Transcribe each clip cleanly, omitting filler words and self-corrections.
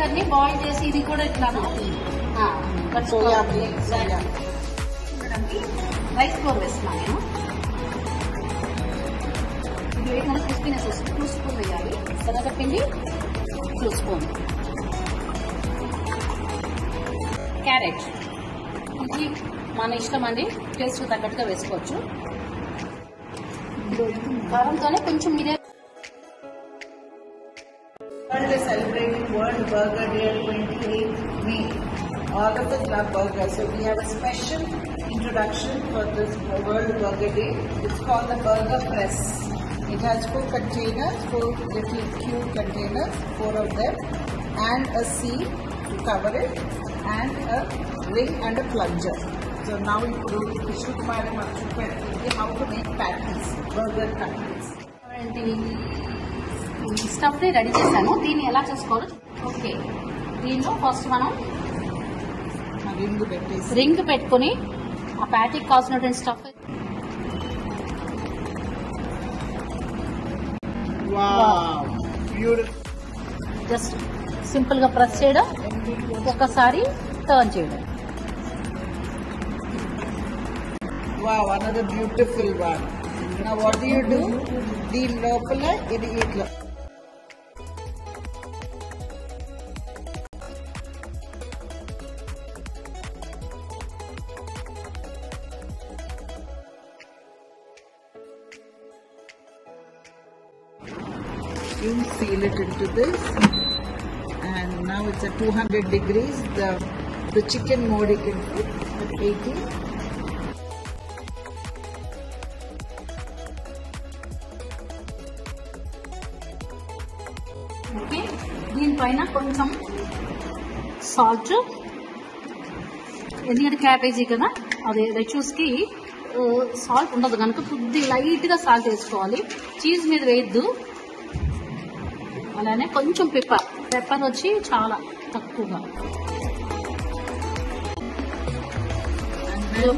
ఇవన్నీ బాయిల్ చేసి ఇది కూడా ఇట్లాను రైస్ ఫ్లోర్ వేస్తున్నాను నేను. ఇది వేయకుండా క్రిస్పీనెస్ వస్తుంది. 2 స్పూన్ వేయాలి. శనగపిండి 2 స్పూన్. క్యారెట్ ఇది మన ఇష్టం అండి, టేస్ట్ తగ్గట్టుగా వేసుకోవచ్చు. కారంతోనే కొంచెం మీరే. World is celebrating World Burger Day on 28th May. All of us love burgers, so we have a special introduction for this World Burger Day. It's called the Burger Press. It has 4 containers, 4 little cube containers, 4 of them, and a seal to cover it, and a ring and a plunger. So now we should how to make patties, burger patties. Stuff ని ready చేశాను. దీన్ని ఎలా చేసుకోవాలో okay. దీనిలో first మనం ring పెట్టుకుని ఆ ప్యాటీకి కావాల్సినటువంటి స్టఫ్ జస్ట్ సింపుల్ గా ప్రెస్ చేయడం, ఒకసారి టర్న్ చేయడం. Wow, another beautiful one. Now what do you do? దీని లోపల ఇది ఇట్లా you seal it into this, and now it's at 200 degrees. The chicken mode you can put at 80. Okay. దీనిపైన కొంచెం సాల్ట్, ఎందుకంటే క్యాబేజీ కదా, అదే లెట్యూస్ కి సాల్ట్ ఉండదు కనుక కొద్ది లైట్ గా సాల్ట్ వేసుకోవాలి. చీజ్ మీద వేయద్దు. అలానే కొంచెం పెప్పర్ వచ్చి చాలా తక్కువగా.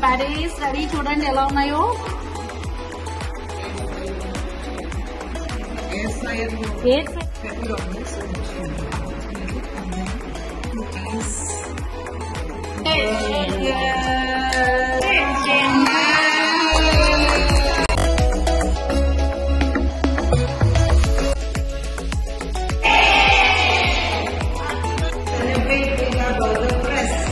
ప్యాటీస్ రెడీ, చూడండి ఎలా ఉన్నాయో. Yeah.